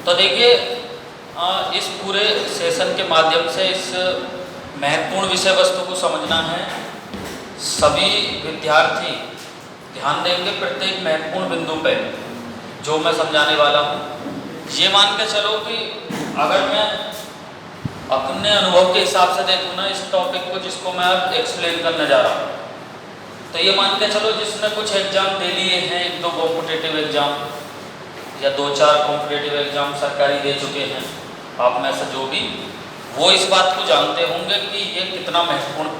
तो देखिए इस पूरे सेशन के माध्यम से इस महत्वपूर्ण विषय वस्तु को समझना है। सभी विद्यार्थी ध्यान देंगे प्रत्येक महत्वपूर्ण बिंदु पे जो मैं समझाने वाला हूँ। ये मान के चलो कि अगर मैं अपने अनुभव के हिसाब से देखूँ ना इस टॉपिक को जिसको मैं अब एक्सप्लेन करने जा रहा हूँ, तो ये मान के चलो जिसने कुछ एग्जाम दे लिए हैं, 1-2 कॉम्पिटिटिव एग्जाम या 2-4 कॉम्पिटिटिव एग्जाम सरकारी दे चुके हैं, आप में से जो भी, वो इस बात को जानते होंगे कि ये कितना महत्वपूर्ण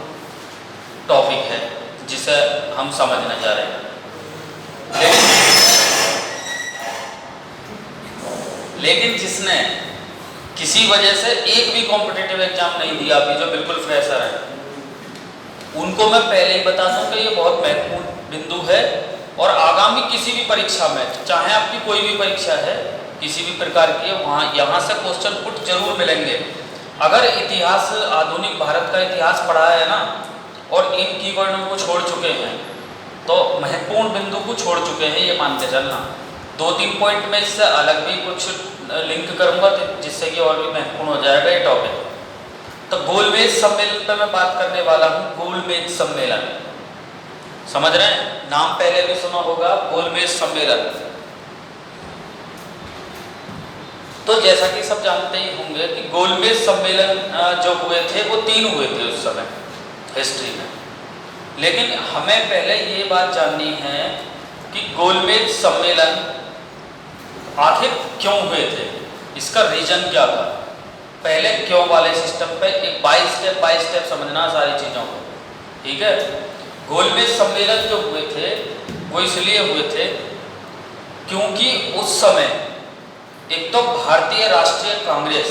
टॉपिक है जिसे हम समझने जा रहे हैं। लेकिन जिसने किसी वजह से एक भी कॉम्पिटिटिव एग्जाम नहीं दिया अभी, जो बिल्कुल फ्रेशर है, उनको मैं पहले ही बता दूं कि ये बहुत महत्वपूर्ण बिंदु है और आगामी किसी भी परीक्षा में, चाहे आपकी कोई भी परीक्षा है किसी भी प्रकार की, वहाँ यहाँ से क्वेश्चन पुट जरूर मिलेंगे। अगर इतिहास, आधुनिक भारत का इतिहास पढ़ा है ना और इन कीवर्डों को छोड़ चुके हैं तो महत्वपूर्ण बिंदु को छोड़ चुके हैं, ये मान के चलना। 2-3 पॉइंट में इससे अलग भी कुछ लिंक करूंगा जिससे कि और भी महत्वपूर्ण हो जाएगा ये टॉपिक। तो गोलमेज सम्मेलन पे मैं बात करने वाला हूँ। गोलमेज सम्मेलन समझ रहे हैं, नाम पहले भी सुना होगा, गोलमेज सम्मेलन। तो जैसा कि सब जानते ही होंगे कि गोलमेज सम्मेलन जो हुए थे वो 3 हुए थे उस समय हिस्ट्री में। लेकिन हमें पहले ये बात जाननी है कि गोलमेज सम्मेलन आखिर क्यों हुए थे, इसका रीजन क्या था। पहले क्यों वाले सिस्टम पे एक बाय स्टेप समझना सारी चीज़ों को, ठीक है। गोलमेज सम्मेलन जो हुए थे वो इसलिए हुए थे क्योंकि उस समय एक तो भारतीय राष्ट्रीय कांग्रेस,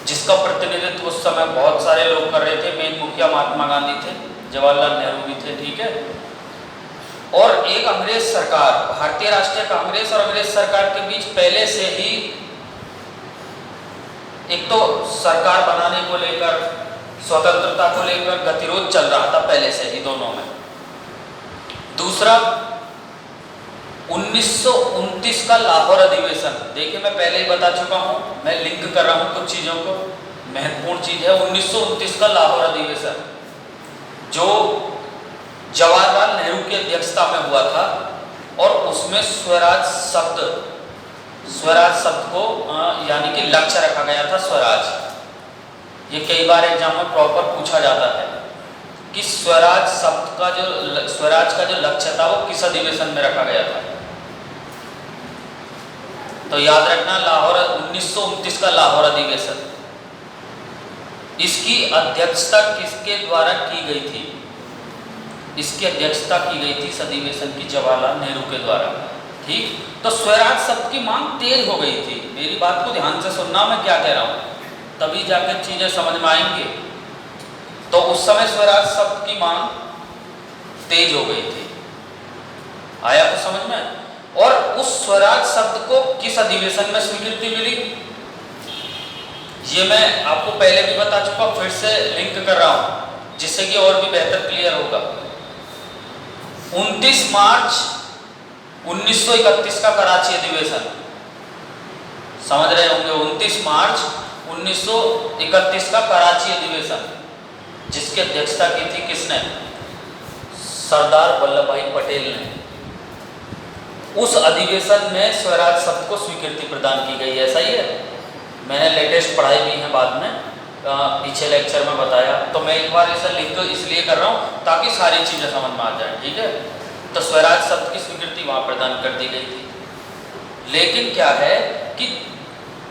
जिसका प्रतिनिधित्व उस समय बहुत सारे लोग कर रहे थे, मेन मुखिया महात्मा गांधी थे, जवाहरलाल नेहरू भी थे, ठीक है, और एक अंग्रेज सरकार, भारतीय राष्ट्रीय कांग्रेस और अंग्रेज सरकार के बीच पहले से ही एक तो सरकार बनाने को लेकर, स्वतंत्रता को लेकर गतिरोध चल रहा था पहले से ही दोनों में। दूसरा 1929 का लाहौर अधिवेशन, देखिए मैं पहले ही बता चुका हूं, मैं लिंक कर रहा हूं कुछ चीजों को, महत्वपूर्ण चीज है। 1929 का लाहौर अधिवेशन जो जवाहरलाल नेहरू की अध्यक्षता में हुआ था और उसमें स्वराज शब्द को यानी कि लक्ष्य रखा गया था स्वराज। ये कई बार एग्जाम में प्रॉपर पूछा जाता है कि स्वराज शब्द का जो लक्ष्य था वो किस अधिवेशन में रखा गया था। तो याद रखना, लाहौर 1929 का लाहौर अधिवेशन, इसकी अध्यक्षता किसके द्वारा की गई थी? इसकी अध्यक्षता की गई थी इस अधिवेशन की जवाहरलाल नेहरू के द्वारा, ठीक। तो स्वराज शब्द की मांग तेज हो गई थी। मेरी बात को ध्यान से सुनना, मैं क्या कह रहा हूं, तभी जाकर चीजें समझ में आएंगे। तो उस समय स्वराज शब्द की मांग तेज हो गई थी, आया तो समझ में। और उस स्वराज शब्द को किस अधिवेशन में स्वीकृति मिली, ये मैं आपको पहले भी बता चुका, फिर से लिंक कर रहा हूं जिससे कि और भी बेहतर क्लियर होगा। 29 मार्च 1931 का कराची अधिवेशन, समझ रहे होंगे, 29 मार्च 1931 का कराची अधिवेशन, जिसकी अध्यक्षता की थी किसने? सरदार वल्लभ भाई पटेल ने। उस अधिवेशन में स्वराज शब्द को स्वीकृति प्रदान की गई, ऐसा ही है। मैंने लेटेस्ट पढ़ाई भी है, बाद में पीछे लेक्चर में बताया, तो मैं एक बार इसे लिंक इसलिए कर रहा हूँ ताकि सारी चीजें समझ में आ जाए, ठीक है। तो स्वराज शब्द की स्वीकृति वहां प्रदान कर दी गई थी। लेकिन क्या है कि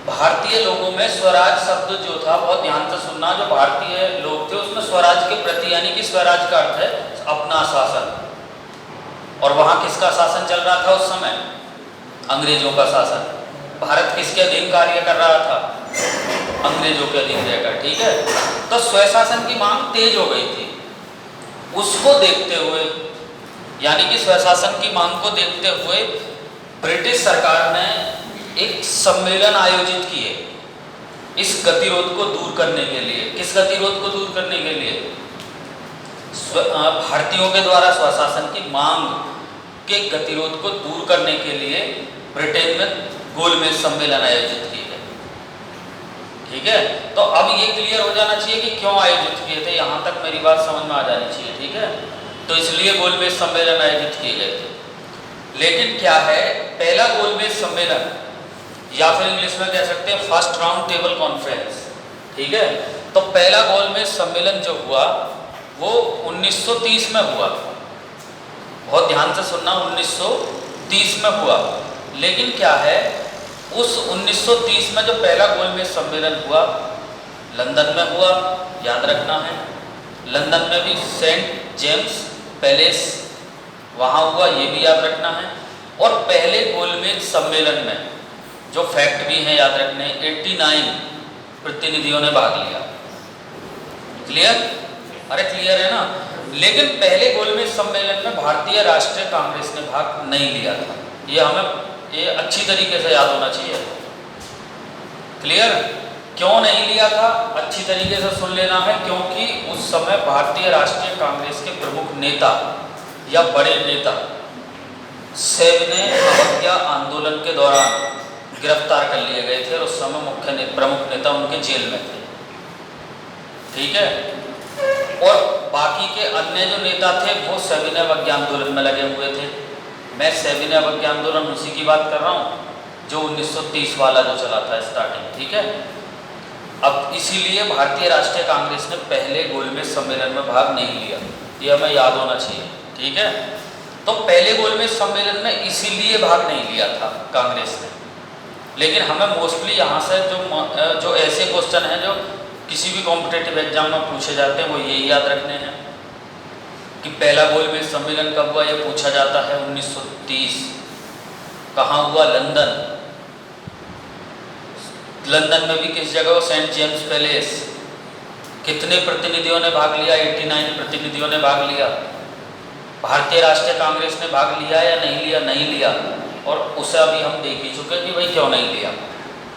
भारतीय लोगों में स्वराज शब्द जो था, बहुत ध्यान से सुनना, जो भारतीय लोग थे उसमें स्वराज के प्रति, यानी कि स्वराज का अर्थ है अपना शासन, और वहां किसका शासन चल रहा था उस समय? अंग्रेजों का शासन। भारत किसके अधीन कार्य कर रहा था? अंग्रेजों के अधीन रहकर, ठीक है। तो स्वशासन की मांग तेज हो गई थी। उसको देखते हुए, यानी कि स्वशासन की मांग को देखते हुए ब्रिटिश सरकार ने एक सम्मेलन आयोजित किए इस गतिरोध को दूर करने के लिए। किस गतिरोध को दूर करने के लिए? भारतीयों के द्वारा स्वशासन की मांग के गतिरोध को दूर करने के लिए ब्रिटेन में गोलमेज सम्मेलन आयोजित किए गए। ठीक है, तो अब ये क्लियर हो जाना चाहिए कि क्यों आयोजित किए थे, यहाँ तक मेरी बात समझ में आ जानी चाहिए। ठीक है, तो इसलिए गोलमेज सम्मेलन आयोजित किए गए थे। लेकिन क्या है, पहला गोलमेज सम्मेलन या फिर इंग्लिश में कह सकते हैं फर्स्ट राउंड टेबल कॉन्फ्रेंस। ठीक है, तो पहला गोलमेज सम्मेलन जो हुआ वो 1930 में हुआ। बहुत ध्यान से सुनना, 1930 में हुआ। लेकिन क्या है, उस 1930 में जो पहला गोलमेज सम्मेलन हुआ लंदन में हुआ, याद रखना है। लंदन में भी सेंट जेम्स पैलेस वहाँ हुआ, ये भी याद रखना है। और पहले गोलमेज सम्मेलन में जो फैक्ट भी हैं याद रखने, 89 प्रतिनिधियों ने भाग लिया। क्लियर? अरे क्लियर है ना। लेकिन पहले गोलमेज सम्मेलन में भारतीय राष्ट्रीय कांग्रेस ने भाग नहीं लिया था। ये हमें अच्छी तरीके से याद होना चाहिए। क्लियर? क्यों नहीं लिया था अच्छी तरीके से सुन लेना है, क्योंकि उस समय भारतीय राष्ट्रीय कांग्रेस के प्रमुख नेता या बड़े नेता सविनय अवज्ञा आंदोलन के दौरान गिरफ्तार कर लिए गए थे और उस समय प्रमुख नेता उनके जेल में थे। ठीक है, और बाकी के अन्य जो नेता थे वो सविनय अवज्ञा आंदोलन में लगे हुए थे। मैं सविनय अवज्ञा आंदोलन उसी की बात कर रहा हूँ जो 1930 वाला जो चला था स्टार्टिंग। ठीक है, अब इसीलिए भारतीय राष्ट्रीय कांग्रेस ने पहले गोलमेज सम्मेलन में भाग नहीं लिया, ये हमें याद होना चाहिए। ठीक है, तो पहले गोलमेज सम्मेलन में इसीलिए भाग नहीं लिया था कांग्रेस ने। लेकिन हमें मोस्टली यहाँ से जो ऐसे क्वेश्चन हैं जो किसी भी कॉम्पिटेटिव एग्जाम में पूछे जाते हैं वो यही याद रखने हैं कि पहला गोलमेज सम्मेलन कब हुआ, ये पूछा जाता है 1930। कहाँ हुआ? लंदन। लंदन में भी किस जगह? Saint James palace. कितने प्रतिनिधियों ने भाग लिया? 89 प्रतिनिधियों ने भाग लिया। भारतीय राष्ट्रीय कांग्रेस ने भाग लिया या नहीं लिया? नहीं लिया। और उसे अभी हम देख ही चुके कि भाई क्यों नहीं लिया।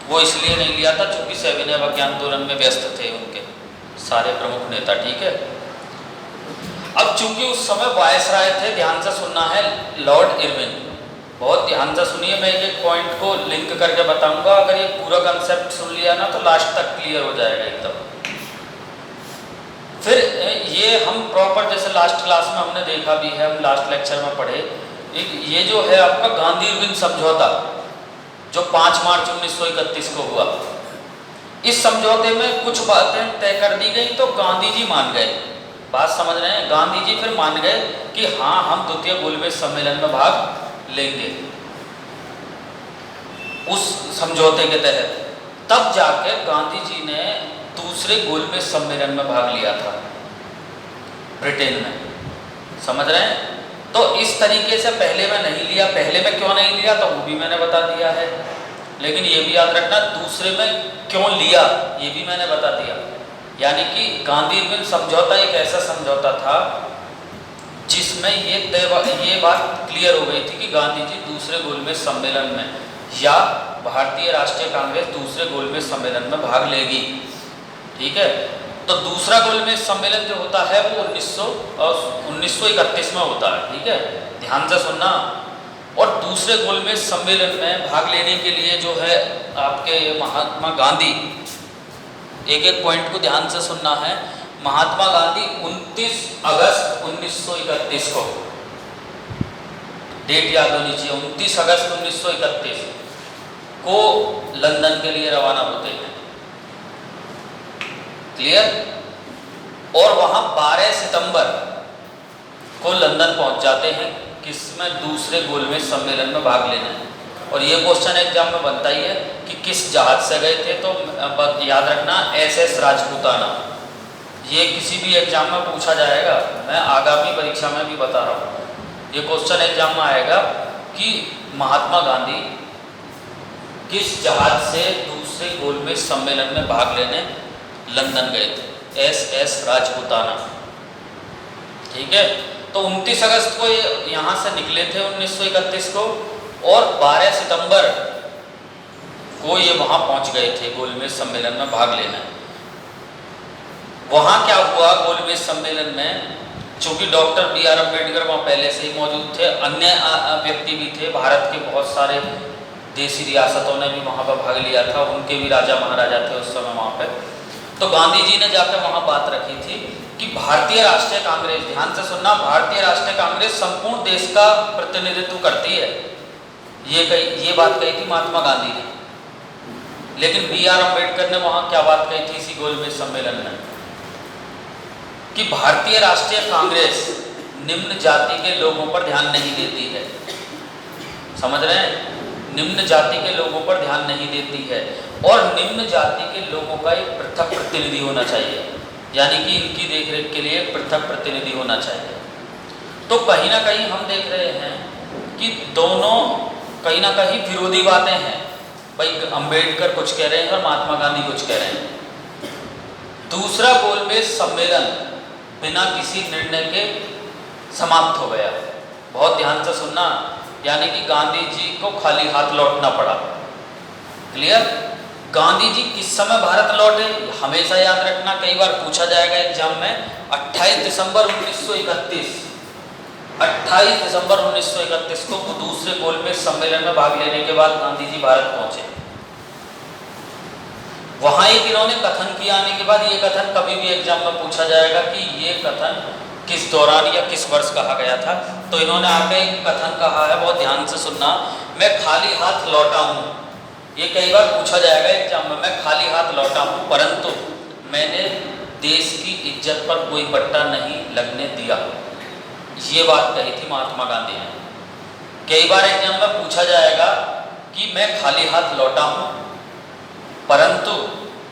वो इसलिए नहीं लिया था क्योंकि सविनय अवज्ञा आंदोलन में व्यस्त थे उनके सारे प्रमुख नेता। ठीक है, अब चूंकि उस समय वायसराय थे, ध्यान से सुनना है, लॉर्ड इरविन। बहुत ध्यान से सुनिए, मैं एक पॉइंट को लिंक करके बताऊंगा। अगर ये पूरा कंसेप्ट सुन लिया ना तो लास्ट तक क्लियर हो जाएगा एकदम। फिर ये हम प्रॉपर जैसे लास्ट क्लास में हमने देखा भी है, हम लास्ट लेक्चर में पढ़े, ये जो है आपका गांधी इरविन समझौता जो 5 मार्च 1931 को हुआ। इस समझौते में कुछ बातें तय कर दी गई तो गांधी जी मान गए। बात समझ रहे हैं? गांधी जी फिर मान गए कि हाँ हम द्वितीय गोलमेज सम्मेलन में भाग लेंगे उस समझौते के तहत। तब जाकर गांधी जी ने दूसरे गोलमेज सम्मेलन में भाग लिया था ब्रिटेन में। समझ रहे हैं? तो इस तरीके से पहले में नहीं लिया। पहले में क्यों नहीं लिया तो वो भी मैंने बता दिया है, लेकिन ये भी याद रखना दूसरे में क्यों लिया ये भी मैंने बता दिया। यानी कि गांधी इरविन समझौता एक ऐसा समझौता था जिसमें ये बात क्लियर हो गई थी कि गांधी जी दूसरे गोलमेज सम्मेलन में या भारतीय राष्ट्रीय कांग्रेस दूसरे गोलमेज सम्मेलन में भाग लेगी। ठीक है, तो दूसरा गोलमेज सम्मेलन जो होता है वो 1931 में होता है। ठीक है, ध्यान से सुनना। और दूसरे गोलमेज सम्मेलन में भाग लेने के लिए जो है आपके महात्मा गांधी, एक एक पॉइंट को ध्यान से सुनना है। महात्मा गांधी 29 अगस्त 1931 को, डेट याद होनी चाहिए, 29 अगस्त 1931 को लंदन के लिए रवाना होते हैं। क्लियर? और वहां 12 सितंबर को लंदन पहुंच जाते हैं, किसमें? दूसरे गोलमेज सम्मेलन में भाग लेना है। और ये क्वेश्चन एग्जाम में बनता ही है कि किस जहाज से गए थे, तो याद रखना SS राजपूताना। ये किसी भी एग्जाम में पूछा जाएगा, मैं आगामी परीक्षा में भी बता रहा हूँ। ये क्वेश्चन एग्जाम में आएगा कि महात्मा गांधी किस जहाज से दूसरे गोलमेज सम्मेलन में भाग लेने लंदन गए थे? SS राजपूताना। ठीक है, तो 29 अगस्त को ये यहाँ से निकले थे 1931 को, और 12 सितंबर को ये वहाँ पहुँच गए थे गोलमेज सम्मेलन में भाग लेना। वहाँ क्या हुआ गोलमेज सम्मेलन में, चूँकि डॉक्टर BR अम्बेडकर वहाँ पहले से ही मौजूद थे, अन्य व्यक्ति भी थे, भारत के बहुत सारे देसी रियासतों ने भी वहाँ पर भाग लिया था, उनके भी राजा महाराजा थे उस समय वहाँ पे। तो गांधी जी ने जाकर वहाँ बात रखी थी कि भारतीय राष्ट्रीय कांग्रेस, ध्यान से सुनना, भारतीय राष्ट्रीय कांग्रेस संपूर्ण देश का प्रतिनिधित्व करती है, ये बात कही थी महात्मा गांधी ने। लेकिन B.R. अम्बेडकर ने वहाँ क्या बात कही थी इसी गोलमेज सम्मेलन में, कि भारतीय राष्ट्रीय कांग्रेस निम्न जाति के लोगों पर ध्यान नहीं देती है। समझ रहे हैं? निम्न जाति के लोगों पर ध्यान नहीं देती है और निम्न जाति के लोगों का एक पृथक प्रतिनिधि होना चाहिए, यानी कि इनकी देखरेख के लिए एक पृथक प्रतिनिधि होना चाहिए। तो कहीं ना कहीं हम देख रहे हैं कि दोनों कहीं ना कहीं विरोधी बातें हैं। भाई अंबेडकर कुछ कह रहे हैं और महात्मा गांधी कुछ कह रहे हैं। दूसरा गोलमेज सम्मेलन बिना किसी निर्णय के समाप्त हो गया। बहुत ध्यान से सुनना, यानी कि गांधी जी को खाली हाथ लौटना पड़ा। क्लियर? गांधी जी किस समय भारत लौटे हमेशा याद रखना, कई बार पूछा जाएगा एग्जाम में। 28 दिसंबर 1931, 28 दिसंबर 1931 को दूसरे गोलमेज सम्मेलन में भाग लेने के बाद गांधी जी भारत पहुंचे। वहां एक इन्होंने कथन किया आने के बाद, ये कथन कभी भी एग्जाम में पूछा जाएगा कि ये कथन किस दौरान या किस वर्ष कहा गया था। तो इन्होंने आगे एक कथन कहा है, बहुत ध्यान से सुनना, मैं खाली हाथ लौटा हूँ। ये कई बार पूछा जाएगा एग्जाम में, मैं खाली हाथ लौटा हूँ परंतु मैंने देश की इज्जत पर कोई बट्टा नहीं लगने दिया। ये बात कही थी महात्मा गांधी ने। कई बार एग्जाम में पूछा जाएगा कि मैं खाली हाथ लौटा हूँ परंतु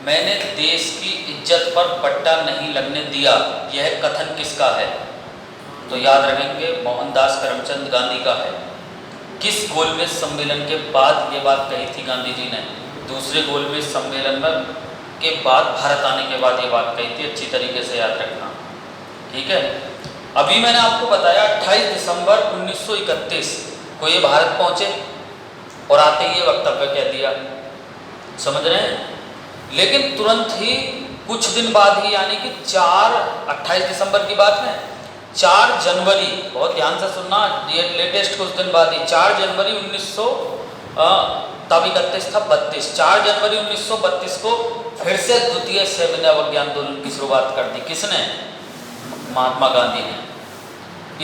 मैंने देश की इज्जत पर बट्टा नहीं लगने दिया। यह कथन किसका है? तो याद रखेंगे मोहनदास करमचंद गांधी का है। किस गोलमेज सम्मेलन के बाद ये बात कही थी गांधी जी ने? दूसरे गोलमेज सम्मेलन में के बाद, भारत आने के बाद ये बात कही थी। अच्छी तरीके से याद रखना, ठीक है। अभी मैंने आपको बताया 28 दिसंबर 1931 को ये भारत पहुंचे और आते ही ये वक्तव्य कह दिया। समझ रहे हैं? लेकिन तुरंत ही कुछ दिन बाद ही, यानी कि 28 दिसंबर की बात है, 4 जनवरी, बहुत ध्यान से सुनना, ये लेटेस्ट कुछ दिन बाद ही, 4 जनवरी 1931 था 32, 4 जनवरी 1932 को फिर से द्वितीय सविनय अवज्ञा आंदोलन की शुरुआत कर दी। किसने? महात्मा गांधी ने।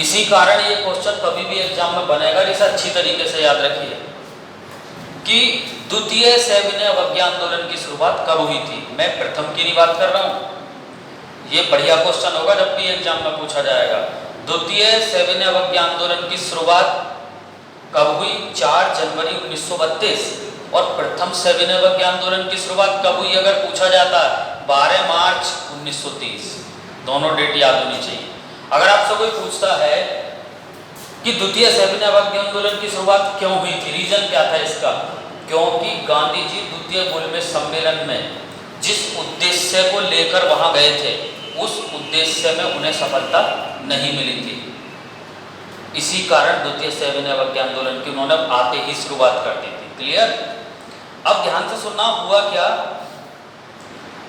इसी कारण ये क्वेश्चन कभी भी एग्जाम में बनेगा, इसे अच्छी तरीके से याद रखिए कि द्वितीय सविनय अवज्ञा आंदोलन की शुरुआत कब हुई थी। मैं प्रथम की नहीं बात कर रहा हूँ, ये बढ़िया क्वेश्चन होगा जब भी एग्जाम में पूछा जाएगा। द्वितीय सविनय अवज्ञा आंदोलन की शुरुआत कब हुई? 4 जनवरी 1932। और प्रथम सविनय अवज्ञा आंदोलन की शुरुआत कब हुई अगर पूछा जाता? 12 मार्च 1930। दोनों डेट याद होनी चाहिए। अगर आपसे कोई पूछता है कि द्वितीय सविनय अवज्ञा आंदोलन की शुरुआत क्यों हुई थी, रीजन क्या था इसका? क्योंकि गांधी जी द्वितीय गोलमेज सम्मेलन में जिस उद्देश्य को लेकर वहां गए थे, उस उद्देश्य में उन्हें सफलता नहीं मिली थी। इसी कारण द्वितीय सविनय अवज्ञा आंदोलन की उन्होंने आते ही शुरुआत कर दी थी। क्लियर? अब ध्यान से सुनना, हुआ क्या?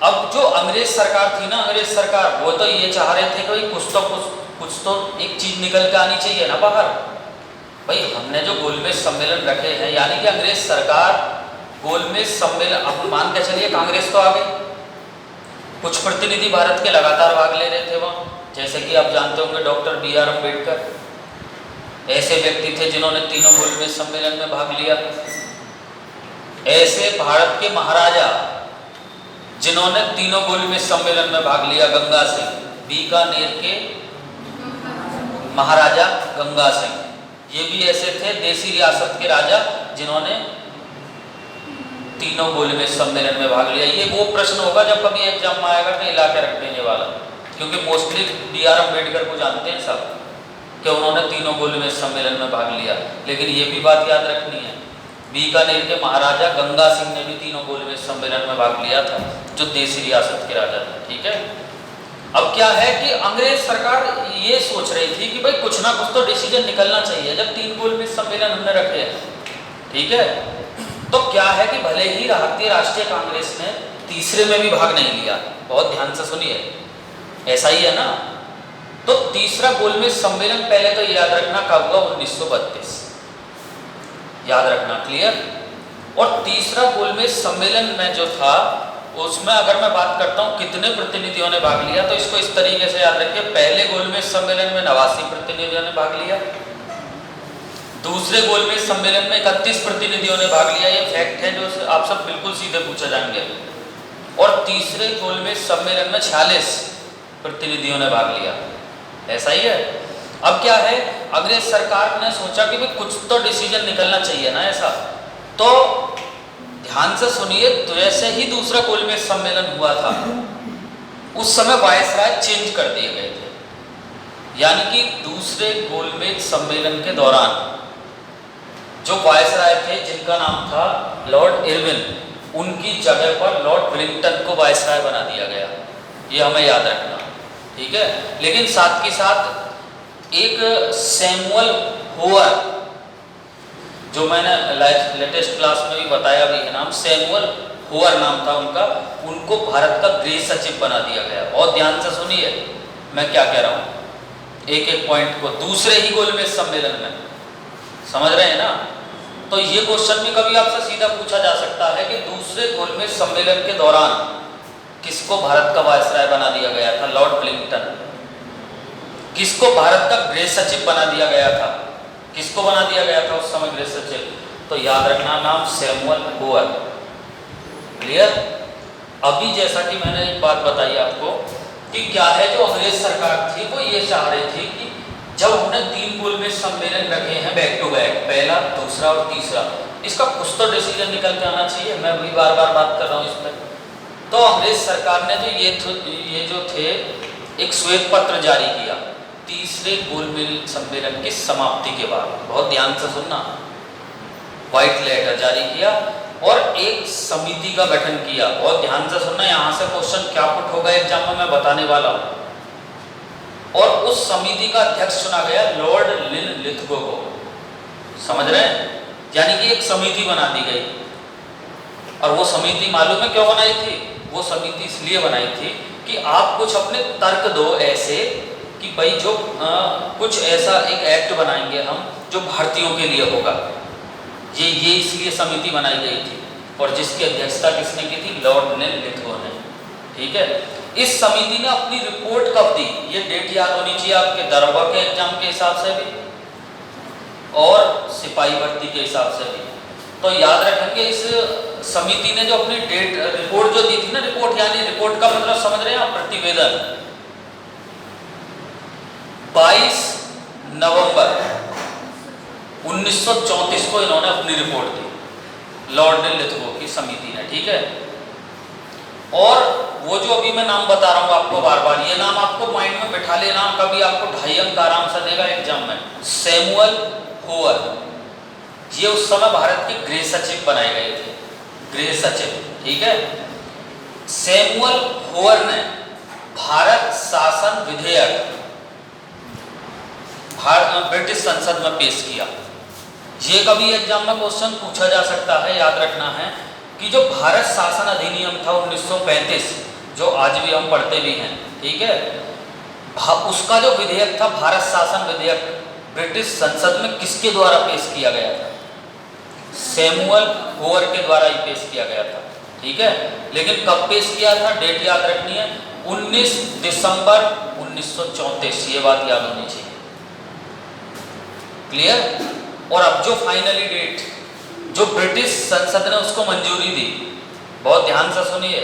अब जो अंग्रेज सरकार थी ना, अंग्रेज सरकार, वो तो ये चाह रहे थे कि कुछ तो एक चीज निकल के आनी चाहिए ना बाहर। भाई हमने जो गोलमेज सम्मेलन रखे हैं, यानी कि अंग्रेज सरकार गोलमेज सम्मेलन, अब मान के चलिए कांग्रेस तो आ गई, कुछ प्रतिनिधि भारत के लगातार भाग ले रहे थे वहाँ, जैसे कि आप जानते होंगे डॉक्टर B.R. अम्बेडकर ऐसे व्यक्ति थे जिन्होंने तीनों गोलमेज सम्मेलन में भाग लिया। ऐसे भारत के महाराजा जिन्होंने तीनों गोलमेज सम्मेलन में भाग लिया, गंगा सिंह, बीकानेर के महाराजा गंगा सिंह, ये भी ऐसे थे देसी रियासत के राजा जिन्होंने तीनों गोलमेज सम्मेलन में भाग लिया। ये वो प्रश्न होगा जब कभी एग्जाम में आएगा तो हिला के रख देने वाला, क्योंकि मोस्टली B.R. अम्बेडकर को जानते हैं सब कि उन्होंने तीनों गोलमेज सम्मेलन में भाग लिया। लेकिन ये भी बात याद रखनी है, बीकानेर के महाराजा गंगा सिंह ने भी तीनों गोलमेज सम्मेलन में भाग लिया था, जो देसी रियासत के राजा थे। ठीक है? अब क्या है कि अंग्रेज सरकार ये सोच रही थी कि भाई कुछ ना कुछ तो डिसीजन निकलना चाहिए जब 3 गोलमेज सम्मेलन हमने रखे हैं। ठीक है? तो क्या है कि भले ही भारतीय राष्ट्रीय कांग्रेस ने तीसरे में भी भाग नहीं लिया, बहुत ध्यान से सुनिए, ऐसा ही है ना। तो तीसरा गोलमेज सम्मेलन पहले तो याद रखना कब हुआ? 1932, याद रखना। क्लियर? और तीसरा गोलमेज सम्मेलन में जो था उसमें अगर मैं बात करता हूँ कितने प्रतिनिधियों ने भाग लिया, तो इसको इस तरीके से याद रखिए, पहले गोलमेज सम्मेलन में 89 प्रतिनिधियों ने भाग लिया, दूसरे गोलमेज सम्मेलन में 31 प्रतिनिधियों ने भाग लिया, ये फैक्ट है जो आप सब बिल्कुल सीधे पूछे जाएंगे, और तीसरे गोलमेज सम्मेलन में 46 प्रतिनिधियों ने भाग लिया। ऐसा ही है। अब क्या है, अंग्रेज सरकार ने सोचा कि भाई कुछ तो डिसीजन निकलना चाहिए ना ऐसा, तो ध्यान से सुनिए, तो जैसे ही दूसरा गोलमेज सम्मेलन हुआ था उस समय वायसराय चेंज कर दिए गए थे, यानी कि दूसरे गोलमेज सम्मेलन के दौरान जो वायसराय थे जिनका नाम था लॉर्ड इरविन, उनकी जगह पर लॉर्ड वेलिंगटन को वायसराय बना दिया गया। ये हमें याद रखना, ठीक है। लेकिन साथ के साथ एक सैमुअल होवर, जो मैंने लेटेस्ट क्लास में भी बताया भी है नाम, सैमुअल होवर नाम था उनका, उनको भारत का गृह सचिव बना दिया गया। बहुत ध्यान से सुनिए मैं क्या कह रहा हूँ, एक एक पॉइंट को। दूसरे ही गोलमेज सम्मेलन में, समझ रहे हैं ना। तो ये क्वेश्चन भी कभी आपसे सीधा पूछा जा सकता है कि दूसरे गोलमेज सम्मेलन के दौरान किसको भारत का वायसराय बना दिया गया था? Lord Wellington. किसको भारत का गृह सचिव बना दिया गया था? किसको बना दिया गया था उस समय गृह सचिव? तो याद रखना नाम, सैमुअल होवर। क्लियर? अभी जैसा कि मैंने एक बात बताई आपको कि क्या है, जो अंग्रेज सरकार थी वो ये चाह रही थी कि जब हमने 3 गोलमेज सम्मेलन रखे हैं बैक टू बैक, पहला, दूसरा और तीसरा, इसका कुछ तो डिसीजन निकल के आना चाहिए। मैं भी बार बार बात कर रहा हूँ इस पर। तो अंग्रेज सरकार ने जो ये जो थे एक श्वेत पत्र जारी किया तीसरे गोलमेज सम्मेलन की समाप्ति के बाद। बहुत ध्यान से सुनना, व्हाइट लेटर जारी किया और एक समिति का गठन किया। बहुत ध्यान से सुनना, यहाँ से क्वेश्चन क्या पुट होगा एग्जाम में मैं बताने वाला हूँ। और उस समिति का अध्यक्ष चुना गया लॉर्ड लिथगो को। समझ रहे हैं? यानी कि एक समिति बना दी गई। और वो समिति मालूम है क्यों बनाई थी? वो समिति इसलिए बनाई थी कि आप कुछ अपने तर्क दो ऐसे कि भाई जो कुछ ऐसा एक एक्ट बनाएंगे हम जो भारतीयों के लिए होगा। ये इसलिए समिति बनाई गई थी और जिसकी अध्यक्षता किसने की थी? लॉर्ड लिथगो ने। ठीक है। इस समिति ने अपनी रिपोर्ट कब दी? ये डेट याद होनी चाहिए आपके दरोगा के एग्जाम के हिसाब से भी और सिपाही भर्ती के हिसाब से भी। तो याद रखेंगे, इस समिति ने जो अपनी रिपोर्ट जो दी थी ना, रिपोर्ट यानी रिपोर्ट का मतलब समझ रहे हैं आप? प्रतिवेदन। 22 नवंबर 1934 को इन्होंने अपनी रिपोर्ट दी, लॉर्ड लिथगो की समिति ने। ठीक है। और वो जो अभी मैं नाम बता रहा हूँ आपको बार बार, ये नाम आपको माइंड में बिठा लेना, कभी आपको 2.5 अंक आराम से देगा एग्जाम में। सैमुअल होवर, ये उस समय भारत के गृह सचिव बनाए गए थे, गृह सचिव। ठीक है। सैमुअल होवर ने भारत शासन विधेयक ब्रिटिश संसद में पेश किया। ये कभी एग्जाम में क्वेश्चन पूछा जा सकता है, याद रखना है कि जो भारत शासन अधिनियम था 1935, जो आज भी हम पढ़ते भी हैं, ठीक है, उसका जो विधेयक था भारत शासन विधेयक, ब्रिटिश संसद में किसके द्वारा पेश किया गया था? सैमुअल होवर के द्वारा ही पेश किया गया था। ठीक है। लेकिन कब पेश किया था? डेट याद रखनी है, 19 दिसंबर 1934। ये बात याद होनी चाहिए। क्लियर? और अब जो फाइनली डेट जो ब्रिटिश संसद ने उसको मंजूरी दी, बहुत ध्यान से सुनिए,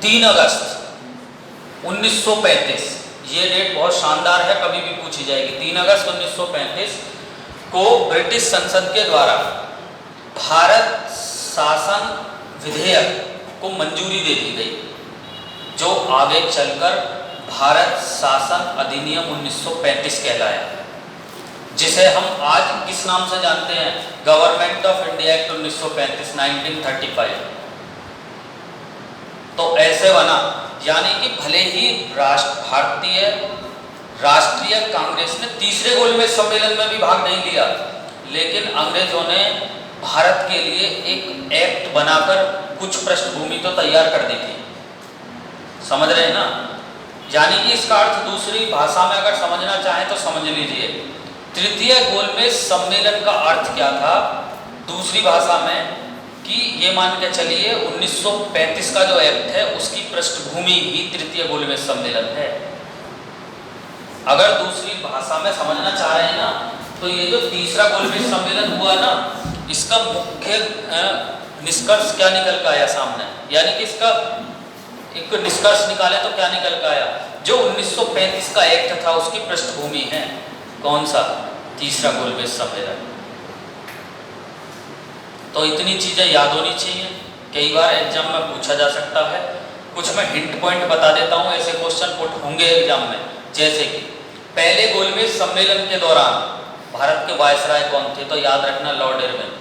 3 अगस्त 1935। ये डेट बहुत शानदार है, कभी भी पूछी जाएगी। 3 अगस्त 1935 को ब्रिटिश संसद के द्वारा भारत शासन विधेयक को मंजूरी दे दी गई, जो आगे चलकर भारत शासन अधिनियम 1935 कहलाया, जिसे हम आज किस नाम से जानते हैं? Government of India act 1935, 1935। तो ऐसे बना, यानी कि भले ही भारतीय राष्ट्रीय कांग्रेस ने तीसरे गोलमेज सम्मेलन में भी भाग नहीं लिया, लेकिन अंग्रेजों ने भारत के लिए एक एक्ट बनाकर कुछ पृष्ठभूमि तो तैयार कर दी थी। समझ रहे हैं ना? यानी कि इसका अर्थ दूसरी भाषा में अगर समझना चाहें तो समझ लीजिए, तृतीय गोलमेज सम्मेलन का अर्थ क्या था दूसरी भाषा में कि ये मान के चलिए 1935 का जो एक्ट है उसकी पृष्ठभूमि ही तृतीय गोलमेज सम्मेलन है। अगर दूसरी भाषा में समझना चाह रहे हैं ना, तो ये जो तीसरा गोलमेज सम्मेलन हुआ ना, इसका मुख्य निष्कर्ष क्या निकल के आया सामने, यानी कि इसका एक निष्कर्ष निकाले तो क्या निकल के आया, जो 1935 का एक्ट था उसकी पृष्ठभूमि है कौन सा, तीसरा गोलमेज सम्मेलन। तो इतनी चीजें याद होनी चाहिए, कई बार एग्जाम में पूछा जा सकता है। कुछ मैं हिंट पॉइंट बता देता हूँ, ऐसे क्वेश्चन पुट होंगे एग्जाम में। जैसे कि पहले गोलमेज सम्मेलन के दौरान भारत के वायसराय कौन थे, तो याद रखना लॉर्ड इरविन।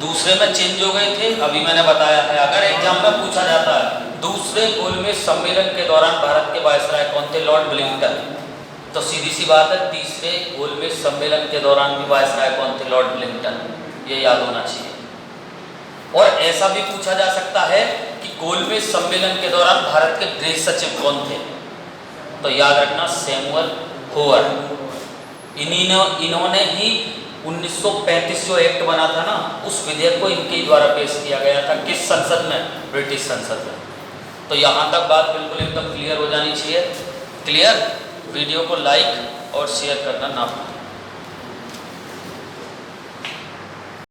दूसरे में चेंज हो गए थे, अभी मैंने बताया है। अगर एग्जाम में पूछा जाता है दूसरे गोलमेज सम्मेलन के दौरान भारत के वायसराय कौन थे, लॉर्ड विलिंगटन, तो सीधी सी बात है तीसरे गोलमेज सम्मेलन के दौरान भी वायसराय कौन थे, लॉर्ड विलिंगटन। ये याद होना चाहिए। और ऐसा भी पूछा जा सकता है कि गोलमेज सम्मेलन के दौरान भारत के गृह सचिव कौन थे, तो याद रखना सैमुअल होवर। इन्होंने ही 1935 जो एक्ट बना था ना, उस विधेयक को इनके द्वारा पेश किया गया था। किस संसद में, ब्रिटिश संसद में। तो यहाँ तक बात बिल्कुल एकदम क्लियर हो जानी चाहिए। क्लियर? वीडियो को लाइक और शेयर करना ना भूलें।